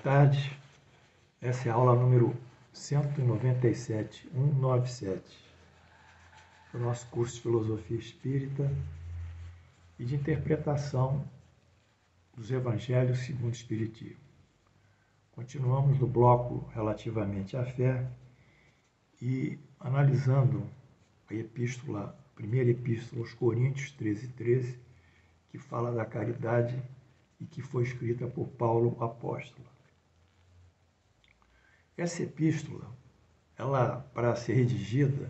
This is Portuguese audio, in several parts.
tarde. Essa é a aula número 197, do nosso curso de Filosofia Espírita e de Interpretação dos Evangelhos segundo o Espiritismo. Continuamos no bloco relativamente à fé e analisando a primeira epístola aos Coríntios 13:13, que fala da caridade e que foi escrita por Paulo apóstolo. Essa epístola, para ser redigida,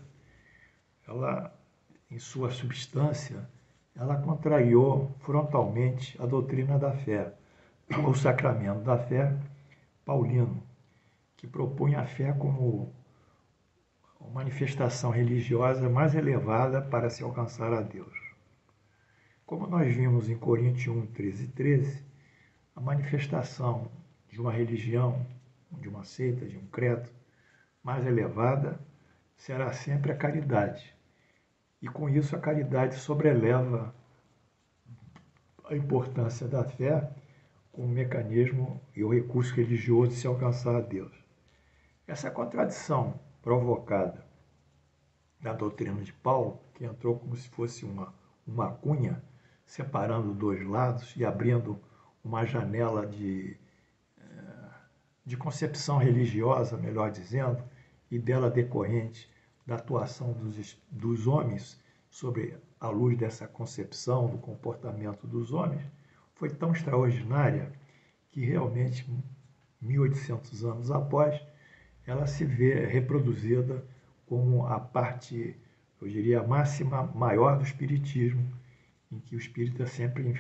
em sua substância, ela contrariou frontalmente a doutrina da fé, o sacramento da fé paulino, que propõe a fé como a manifestação religiosa mais elevada para se alcançar a Deus. Como nós vimos em Coríntios 1:13, a manifestação de uma religião, de uma seita, de um credo mais elevada será sempre a caridade. E com isso a caridade sobreleva a importância da fé como mecanismo e o recurso religioso de se alcançar a Deus. Essa contradição provocada na doutrina de Paulo, que entrou como se fosse uma cunha, separando dois lados e abrindo uma janela de concepção religiosa, melhor dizendo, e dela decorrente da atuação dos homens sobre a luz dessa concepção do comportamento dos homens, foi tão extraordinária que realmente, 1800 anos após, ela se vê reproduzida como a parte, eu diria, máxima maior do espiritismo, em que os espíritas sempre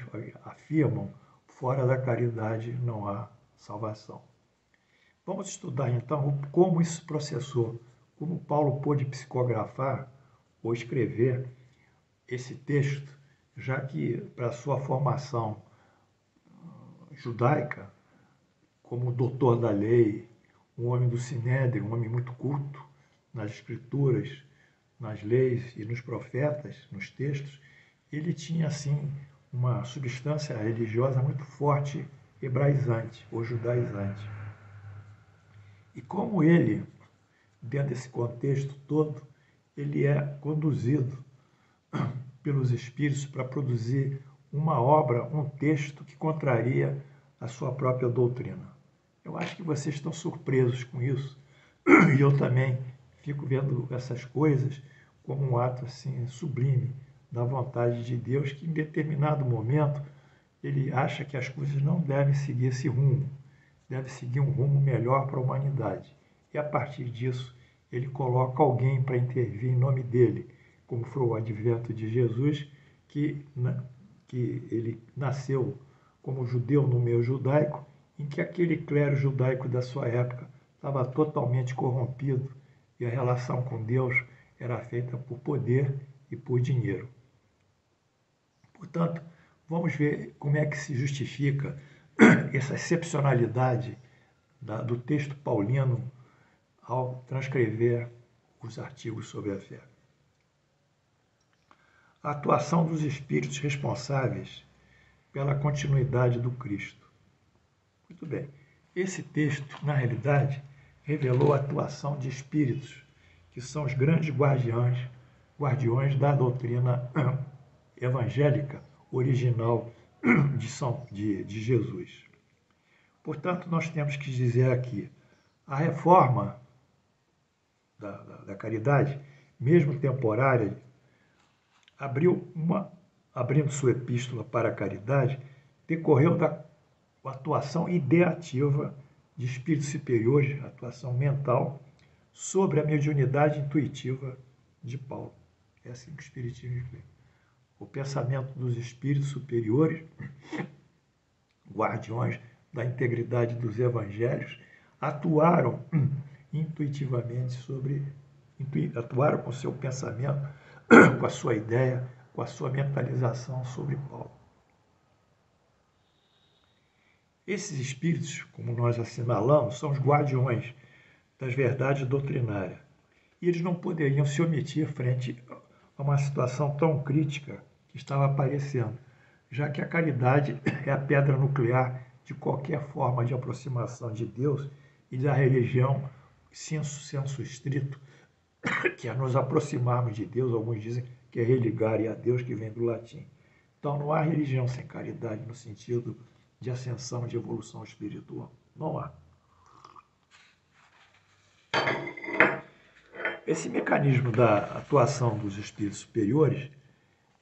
afirmam: fora da caridade não há salvação. Vamos estudar então como isso processou, como Paulo pôde psicografar ou escrever esse texto, já que para sua formação judaica, como doutor da lei, um homem do Sinédrio, um homem muito culto nas escrituras, nas leis e nos profetas, nos textos, ele tinha assim uma substância religiosa muito forte, hebraizante ou judaizante. E como ele, dentro desse contexto todo, ele é conduzido pelos Espíritos para produzir uma obra, um texto que contraria a sua própria doutrina. Eu acho que vocês estão surpresos com isso, e eu também fico vendo essas coisas como um ato assim sublime da vontade de Deus, que em determinado momento ele acha que as coisas não devem seguir esse rumo, deve seguir um rumo melhor para a humanidade. E a partir disso, ele coloca alguém para intervir em nome dele, como foi o advento de Jesus, que ele nasceu como judeu no meio judaico, em que aquele clero judaico da sua época estava totalmente corrompido e a relação com Deus era feita por poder e por dinheiro. Portanto, vamos ver como é que se justifica essa excepcionalidade do texto paulino ao transcrever os artigos sobre a fé. A atuação dos espíritos responsáveis pela continuidade do Cristo. Muito bem. Esse texto, na realidade, revelou a atuação de espíritos, que são os grandes guardiões da doutrina evangélica original de Jesus. Portanto, nós temos que dizer aqui, a reforma da caridade, mesmo temporária, abrindo sua epístola para a caridade, decorreu da atuação ideativa de espíritos superiores, atuação mental, sobre a mediunidade intuitiva de Paulo. É assim que o Espiritismo explica. O pensamento dos espíritos superiores, guardiões da integridade dos evangelhos, atuaram intuitivamente atuaram com seu pensamento, com a sua ideia, com a sua mentalização sobre Paulo. Esses espíritos, como nós assinalamos, são os guardiões das verdades doutrinárias. E eles não poderiam se omitir frente a uma situação tão crítica que estava aparecendo, já que a caridade é a pedra nuclear de qualquer forma de aproximação de Deus e da religião, senso estrito, que é nos aproximarmos de Deus. Alguns dizem que é religare a Deus, que vem do latim. Então, não há religião sem caridade no sentido de ascensão, de evolução espiritual. Não há. Esse mecanismo da atuação dos espíritos superiores,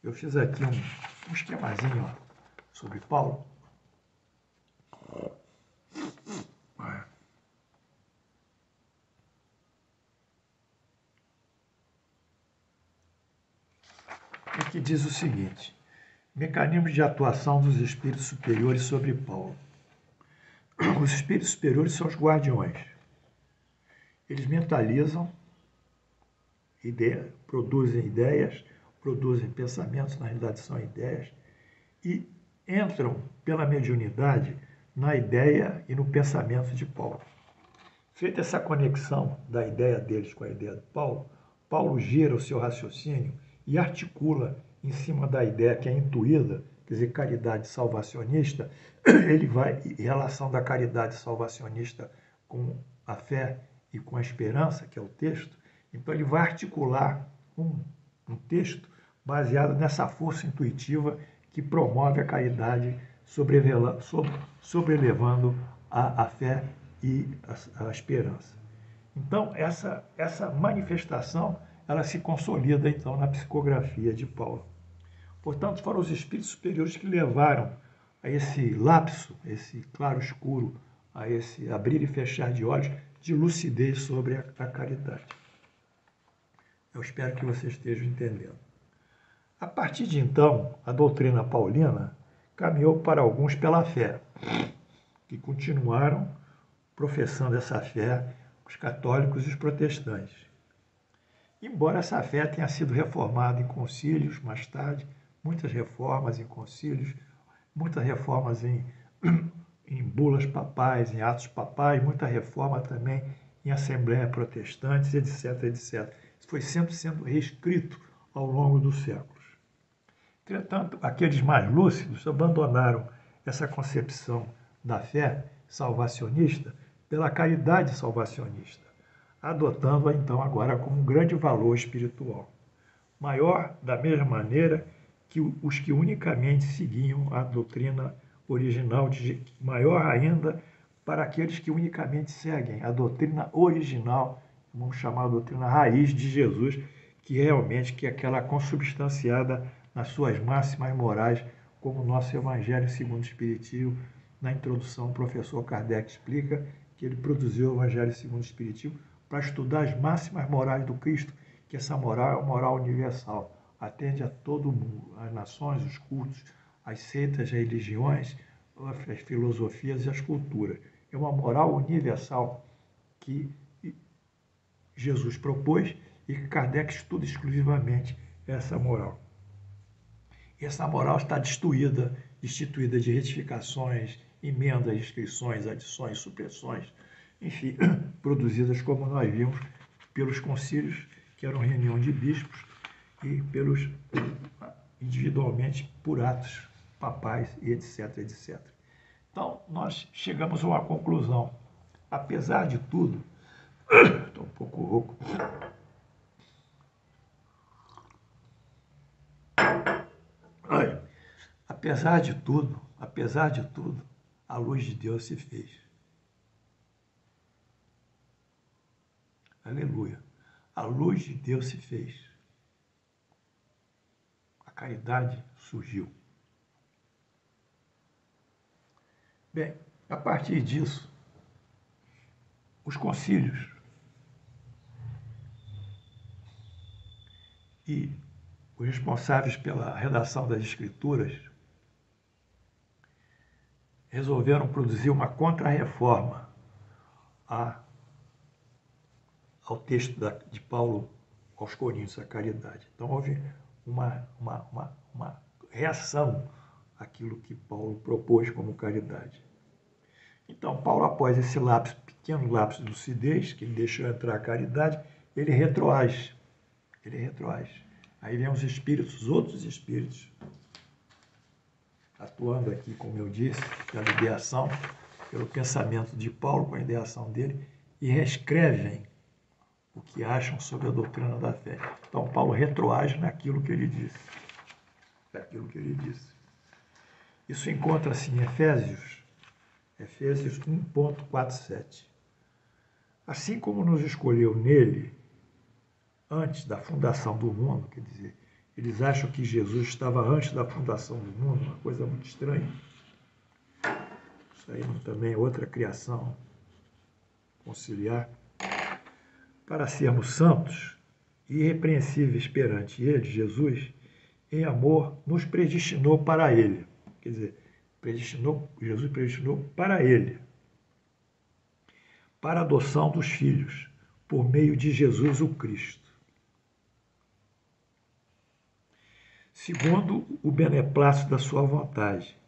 eu fiz aqui um esquemazinho sobre Paulo. E que diz o seguinte: mecanismo de atuação dos espíritos superiores sobre Paulo. Os espíritos superiores são os guardiões. Eles mentalizam, produzem ideias, produzem pensamentos, na realidade são ideias, e entram pela mediunidade na ideia e no pensamento de Paulo. Feita essa conexão da ideia deles com a ideia de Paulo, Paulo gira o seu raciocínio e articula em cima da ideia que é intuída, quer dizer, caridade salvacionista. Ele vai, em relação da caridade salvacionista com a fé e com a esperança, que é o texto, então ele vai articular um texto baseado nessa força intuitiva que promove a caridade, sobrelevando a fé e a esperança. Então, essa manifestação, ela se consolida, então, na psicografia de Paulo. Portanto, foram os espíritos superiores que levaram a esse lapso, esse claro-escuro, a esse abrir e fechar de olhos, de lucidez sobre a caridade. Eu espero que vocês estejam entendendo. A partir de então, a doutrina paulina caminhou para alguns pela fé, que continuaram professando essa fé, os católicos e os protestantes. Embora essa fé tenha sido reformada em concílios mais tarde, muitas reformas em concílios, muitas reformas em bulas papais, em atos papais, muita reforma também em assembleias protestantes, etc, etc. Isso foi sempre sendo reescrito ao longo dos séculos. Entretanto, aqueles mais lúcidos abandonaram essa concepção da fé salvacionista pela caridade salvacionista, adotando-a então agora como um grande valor espiritual, maior da mesma maneira que os que unicamente seguiam a doutrina original, maior ainda para aqueles que unicamente seguem a doutrina original, vamos chamar a doutrina raiz de Jesus, que realmente é aquela consubstanciada nas suas máximas morais, como o nosso Evangelho segundo o Espiritismo. Na introdução, o professor Kardec explica que ele produziu o Evangelho segundo o Espiritismo para estudar as máximas morais do Cristo, que essa moral é uma moral universal, atende a todo mundo, as nações, os cultos, as seitas, as religiões, as filosofias e as culturas. É uma moral universal que Jesus propôs e que Kardec estuda exclusivamente essa moral. E essa moral está destituída de retificações, emendas, inscrições, adições, supressões, enfim, produzidas, como nós vimos, pelos concílios, que eram reunião de bispos, e pelos individualmente por atos papais e etc, etc. Então, nós chegamos a uma conclusão. Apesar de tudo, estou um pouco rouco, apesar de tudo, a luz de Deus se fez. Aleluia. A luz de Deus se fez. A caridade surgiu. Bem, a partir disso, os concílios e os responsáveis pela redação das Escrituras resolveram produzir uma contra-reforma ao texto de Paulo aos Coríntios, a caridade. Então, houve uma reação àquilo que Paulo propôs como caridade. Então, Paulo, após esse pequeno lapso de lucidez, que ele deixou entrar a caridade, ele retroage. Aí vem os outros espíritos, atuando aqui, como eu disse, pela ideação, pelo pensamento de Paulo, com a ideação dele, e reescrevem o que acham sobre a doutrina da fé. Então, Paulo retroage naquilo que ele disse. Isso encontra-se em Efésios 1.47. Assim como nos escolheu nele, antes da fundação do mundo, quer dizer, eles acham que Jesus estava antes da fundação do mundo, uma coisa muito estranha. Isso aí também é outra criação conciliar. Para sermos santos e irrepreensíveis perante ele, Jesus, em amor, nos predestinou para ele. Quer dizer, Jesus predestinou para ele, para a adoção dos filhos, por meio de Jesus o Cristo, segundo o beneplácito da sua vontade,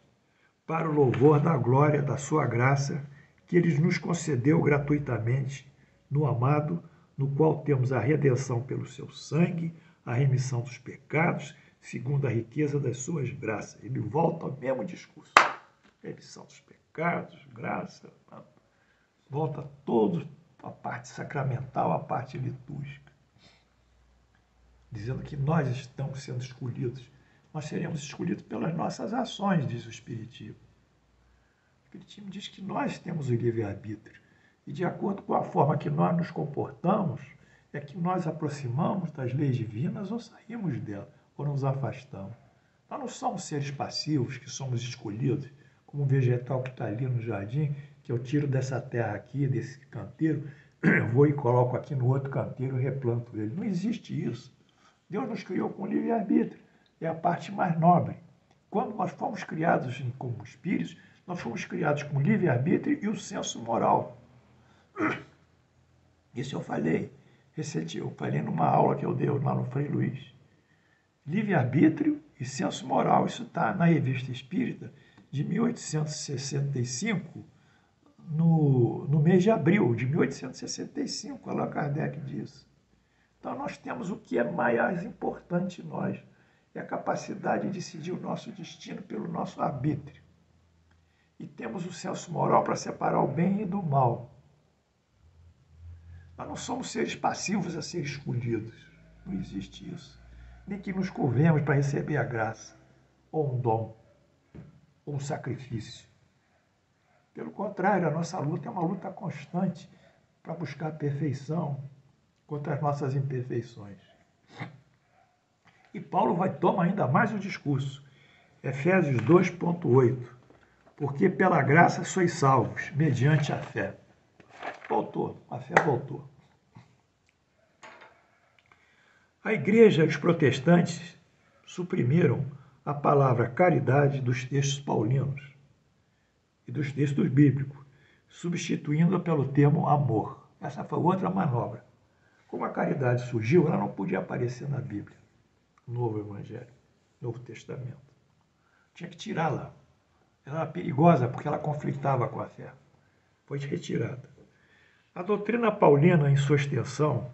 para o louvor da glória da sua graça, que ele nos concedeu gratuitamente no amado, no qual temos a redenção pelo seu sangue, a remissão dos pecados, segundo a riqueza das suas graças. Ele volta ao mesmo discurso. Remissão dos pecados, graça, volta todo a parte sacramental, a parte litúrgica, dizendo que nós estamos sendo escolhidos. Nós seremos escolhidos pelas nossas ações, diz o Espiritismo. O Espiritismo diz que nós temos o livre-arbítrio. E de acordo com a forma que nós nos comportamos, é que nós aproximamos das leis divinas ou saímos dela, ou nos afastamos. Nós não somos seres passivos que somos escolhidos, como um vegetal que está ali no jardim, que eu tiro dessa terra aqui, desse canteiro, eu vou e coloco aqui no outro canteiro e replanto ele. Não existe isso. Deus nos criou com livre-arbítrio. É a parte mais nobre. Quando nós fomos criados como espíritos, nós fomos criados com livre-arbítrio e o senso moral. Isso eu falei recentemente, eu falei numa aula que eu dei lá no Frei Luiz. Livre-arbítrio e senso moral, isso está na Revista Espírita de 1865, no mês de abril de 1865, Allan Kardec diz. Então nós temos o que é mais importante em nós, é a capacidade de decidir o nosso destino pelo nosso arbítrio. E temos o senso moral para separar o bem do mal. Nós não somos seres passivos a ser escolhidos. Não existe isso. Nem que nos curvemos para receber a graça, ou um dom, ou um sacrifício. Pelo contrário, a nossa luta é uma luta constante para buscar a perfeição contra as nossas imperfeições. E Paulo toma ainda mais o discurso. Efésios 2.8. Porque pela graça sois salvos, mediante a fé. Voltou, a fé voltou. A igreja e os protestantes suprimiram a palavra caridade dos textos paulinos e dos textos bíblicos, substituindo-a pelo termo amor. Essa foi outra manobra. Como a caridade surgiu, ela não podia aparecer na Bíblia, no Novo Evangelho, Novo Testamento. Tinha que tirá-la. Ela era perigosa porque ela conflitava com a fé. Foi retirada. A doutrina paulina, em sua extensão,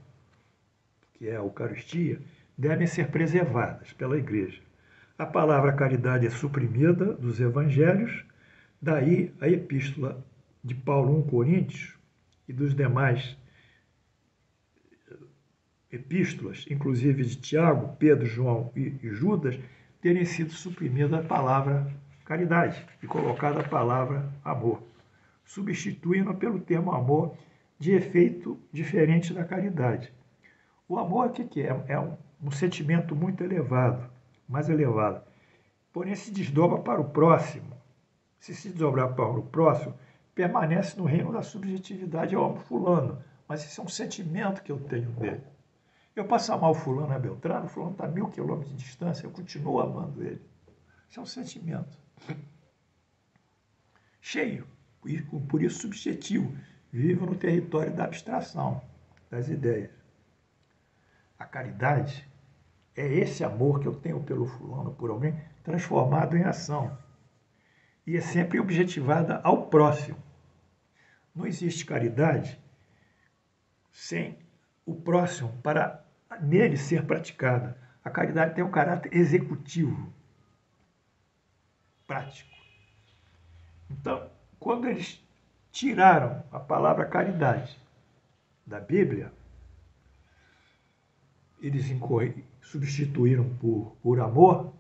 que é a Eucaristia, devem ser preservadas pela Igreja. A palavra caridade é suprimida dos evangelhos, daí a epístola de Paulo 1 Coríntios e dos demais epístolas, inclusive de Tiago, Pedro, João e Judas, terem sido suprimida a palavra caridade e colocada a palavra amor, substituindo pelo termo amor de efeito diferente da caridade. O amor, o que é? É um sentimento muito elevado, mais elevado. Porém, se desdobra para o próximo. Se desdobrar para o próximo, permanece no reino da subjetividade. Eu amo fulano, mas esse é um sentimento que eu tenho dele. Eu posso amar o fulano a Beltrano, o fulano está a 1000 quilômetros de distância, eu continuo amando ele. Isso é um sentimento. Cheio, por isso subjetivo. Vivo no território da abstração, das ideias. A caridade é esse amor que eu tenho pelo fulano, por alguém, transformado em ação. E é sempre objetivada ao próximo. Não existe caridade sem o próximo para nele ser praticada. A caridade tem um caráter executivo. prático. Então, quando eles tiraram a palavra caridade da Bíblia, eles substituíram por amor,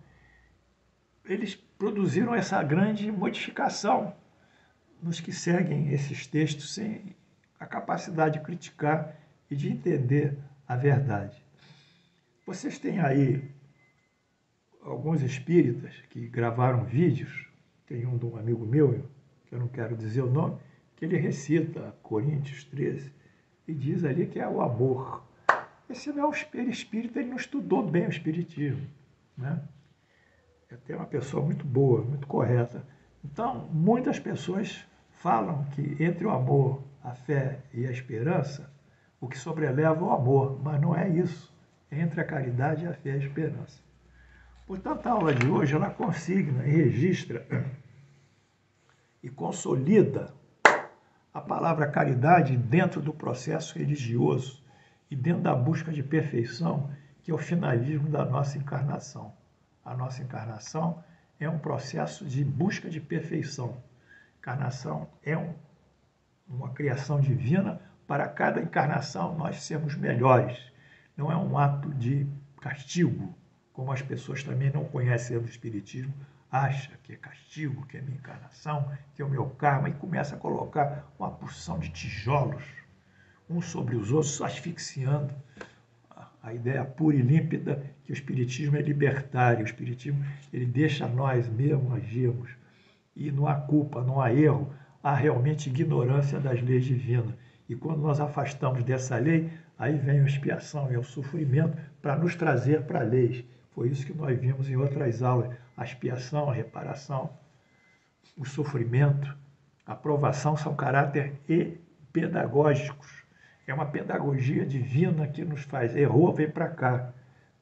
eles produziram essa grande modificação nos que seguem esses textos sem a capacidade de criticar e de entender a verdade. Vocês têm aí alguns espíritas que gravaram vídeos, tem um de um amigo meu, que eu não quero dizer o nome, que ele recita Coríntios 13 e diz ali que é o amor. Esse não é o espírita, ele não estudou bem o espiritismo, né? É até uma pessoa muito boa, muito correta. Então, muitas pessoas falam que entre o amor, a fé e a esperança, o que sobreleva é o amor, mas não é isso. É entre a caridade, a fé e a esperança. Portanto, a aula de hoje, ela consigna e registra e consolida a palavra caridade dentro do processo religioso e dentro da busca de perfeição, que é o finalismo da nossa encarnação. A nossa encarnação é um processo de busca de perfeição. Encarnação é uma criação divina para cada encarnação nós sermos melhores. Não é um ato de castigo, como as pessoas também não conhecem do Espiritismo, acha que é castigo, que é minha encarnação, que é o meu karma, e começa a colocar uma porção de tijolos, uns sobre os outros, asfixiando a ideia pura e límpida que o Espiritismo é libertário. O Espiritismo ele deixa nós mesmos agirmos. E não há culpa, não há erro, há realmente ignorância das leis divinas. E quando nós afastamos dessa lei, aí vem a expiação e o sofrimento para nos trazer para leis. Foi isso que nós vimos em outras aulas. A expiação, a reparação, o sofrimento, a provação são caráter pedagógicos. É uma pedagogia divina que nos faz. Errou, vem para cá.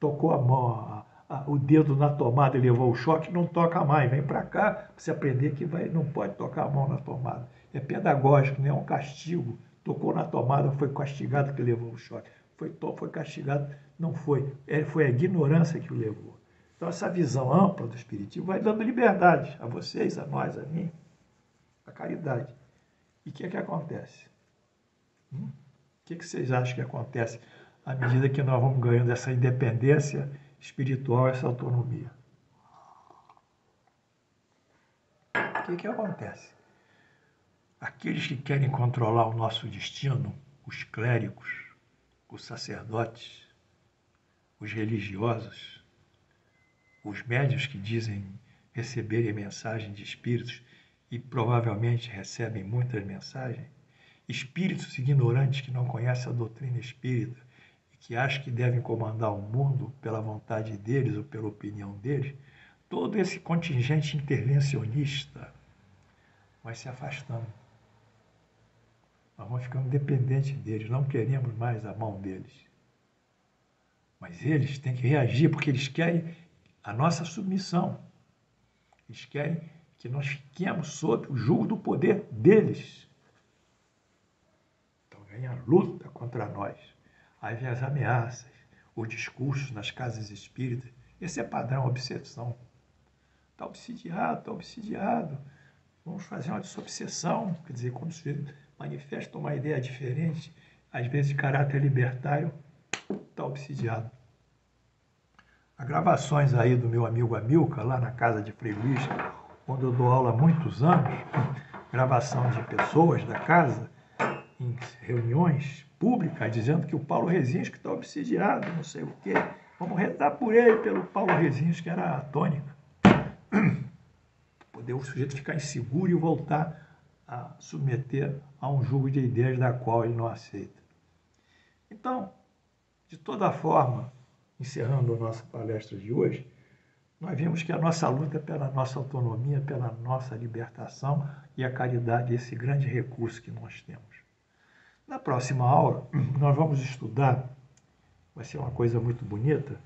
Tocou a mão, o dedo na tomada e levou o choque, não toca mais. Vem para cá para você aprender que não pode tocar a mão na tomada. É pedagógico, não é um castigo. Tocou na tomada, foi castigado que levou o choque. Foi castigado, não foi. Foi a ignorância que o levou. Então, essa visão ampla do Espiritismo vai dando liberdade a vocês, a nós, a mim, a caridade. E o que é que acontece? O que vocês acham que acontece à medida que nós vamos ganhando essa independência espiritual, essa autonomia? O que acontece? Aqueles que querem controlar o nosso destino, os clérigos, os sacerdotes, os religiosos, os médiuns que dizem receberem mensagem de espíritos e provavelmente recebem muitas mensagens, espíritos ignorantes que não conhecem a doutrina espírita e que acham que devem comandar o mundo pela vontade deles ou pela opinião deles, todo esse contingente intervencionista vai se afastando. Nós vamos ficando dependentes deles, não queremos mais a mão deles. Mas eles têm que reagir porque eles querem a nossa submissão. Eles querem que nós fiquemos sob o jugo do poder deles. Vem a luta contra nós. Aí vem as ameaças, os discursos nas casas espíritas. Esse é padrão, obsessão. Está obsidiado, está obsidiado. Vamos fazer uma desobsessão. Quer dizer, quando se manifesta uma ideia diferente, às vezes de caráter libertário, está obsidiado. Há gravações aí do meu amigo Amilcar, lá na casa de Frei Luís, onde eu dou aula há muitos anos, gravação de pessoas da casa, em reuniões públicas, dizendo que o Paulo Rezinhos que está obsidiado, não sei o quê. Vamos rezar por ele, pelo Paulo Rezinhos, que era a tônica. Poder o sujeito ficar inseguro e voltar a submeter a um jugo de ideias da qual ele não aceita. Então, de toda forma, encerrando a nossa palestra de hoje, nós vimos que a nossa luta é pela nossa autonomia, pela nossa libertação e a caridade é esse grande recurso que nós temos. Na próxima aula, nós vamos estudar, vai ser uma coisa muito bonita,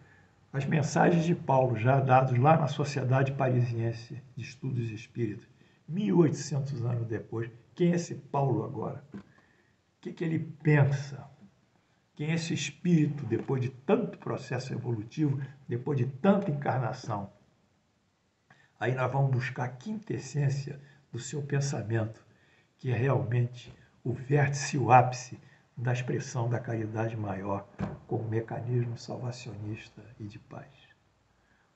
as mensagens de Paulo, já dadas lá na Sociedade Parisiense de Estudos Espíritas, 1800 anos depois. Quem é esse Paulo agora? O que ele pensa? Quem é esse espírito depois de tanto processo evolutivo, depois de tanta encarnação? Aí nós vamos buscar a quintessência do seu pensamento, que é realmente o vértice e o ápice da expressão da caridade maior como mecanismo salvacionista e de paz.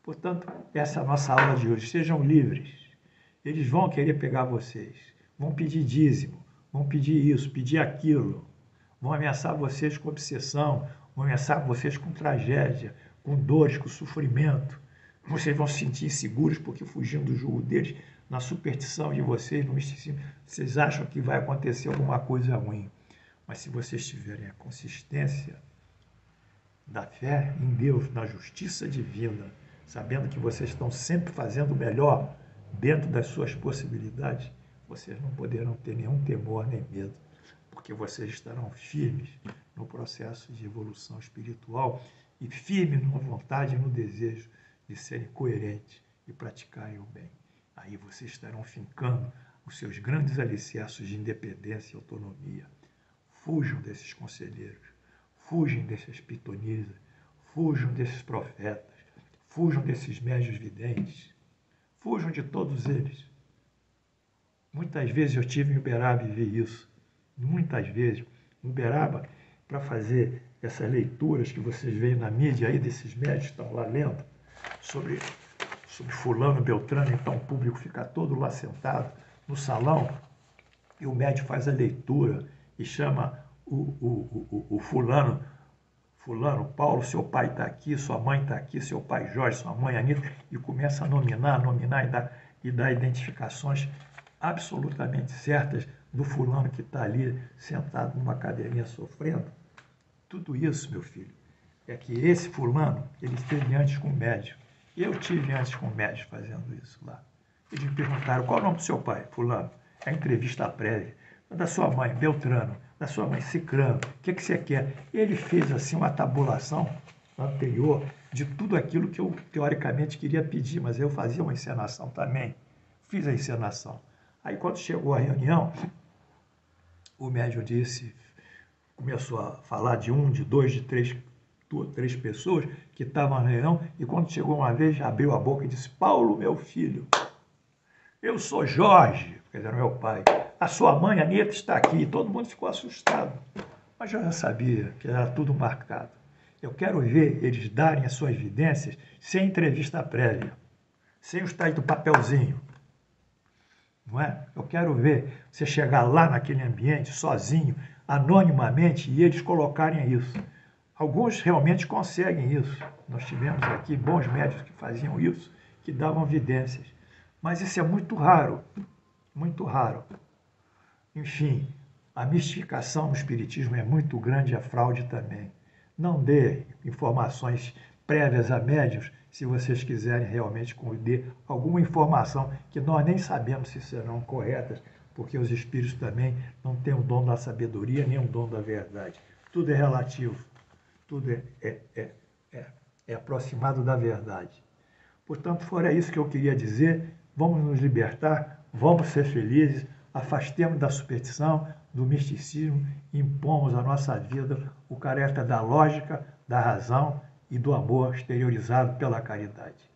Portanto, essa é a nossa aula de hoje. Sejam livres. Eles vão querer pegar vocês, vão pedir dízimo, vão pedir isso, pedir aquilo, vão ameaçar vocês com obsessão, vão ameaçar vocês com tragédia, com dores, com sofrimento. Vocês vão se sentir inseguros porque, fugindo do jugo deles, na superstição de vocês, no misticismo, vocês acham que vai acontecer alguma coisa ruim. Mas se vocês tiverem a consistência da fé em Deus, na justiça divina, sabendo que vocês estão sempre fazendo o melhor dentro das suas possibilidades, vocês não poderão ter nenhum temor nem medo, porque vocês estarão firmes no processo de evolução espiritual e firmes na vontade e no desejo de serem coerentes e praticarem o bem. Aí vocês estarão fincando os seus grandes alicerces de independência e autonomia. Fujam desses conselheiros, fujam desses pitonisas, fujam desses profetas, fujam desses médios videntes, fujam de todos eles. Muitas vezes eu tive em Uberaba e vi isso. Muitas vezes. Em Uberaba, para fazer essas leituras que vocês veem na mídia aí, desses médios que estão lá lendo, sobre fulano, beltrano, então o público fica todo lá sentado no salão e o médico faz a leitura e chama o fulano, Paulo, seu pai está aqui, sua mãe está aqui, seu pai Jorge, sua mãe Anita, e começa a nominar e dar identificações absolutamente certas do fulano que está ali sentado numa cadeirinha sofrendo. Tudo isso, meu filho, é que esse fulano, ele esteve antes com o médico. Eu tive antes com o médico fazendo isso lá. Eles me perguntaram, qual é o nome do seu pai? Fulano. É a entrevista prévia. Da sua mãe, Beltrano. Da sua mãe, Cicrano. O que você quer? Ele fez assim uma tabulação anterior de tudo aquilo que eu teoricamente queria pedir, mas eu fazia uma encenação também. Fiz a encenação. Aí quando chegou a reunião, o médium começou a falar de um, de dois, de três pessoas que estavam na reunião, e quando chegou uma vez, abriu a boca e disse, Paulo, meu filho, eu sou Jorge, quer dizer, meu pai, a sua mãe, Anita, está aqui. Todo mundo ficou assustado, mas eu já sabia que era tudo marcado. Eu quero ver eles darem as suas evidências sem entrevista prévia, sem os tais do papelzinho. Não é? Eu quero ver você chegar lá naquele ambiente, sozinho, anonimamente, e eles colocarem isso. Alguns realmente conseguem isso. Nós tivemos aqui bons médicos que faziam isso, que davam evidências. Mas isso é muito raro, muito raro. Enfim, a mistificação no espiritismo é muito grande, a fraude também. Não dê informações prévias a médios se vocês quiserem realmente colher alguma informação que nós nem sabemos se serão corretas, porque os espíritos também não têm o dom da sabedoria nem o dom da verdade. Tudo é relativo. Tudo é aproximado da verdade. Portanto, fora isso que eu queria dizer, vamos nos libertar, vamos ser felizes, afastemos da superstição, do misticismo, e impomos à nossa vida o caráter da lógica, da razão e do amor exteriorizado pela caridade.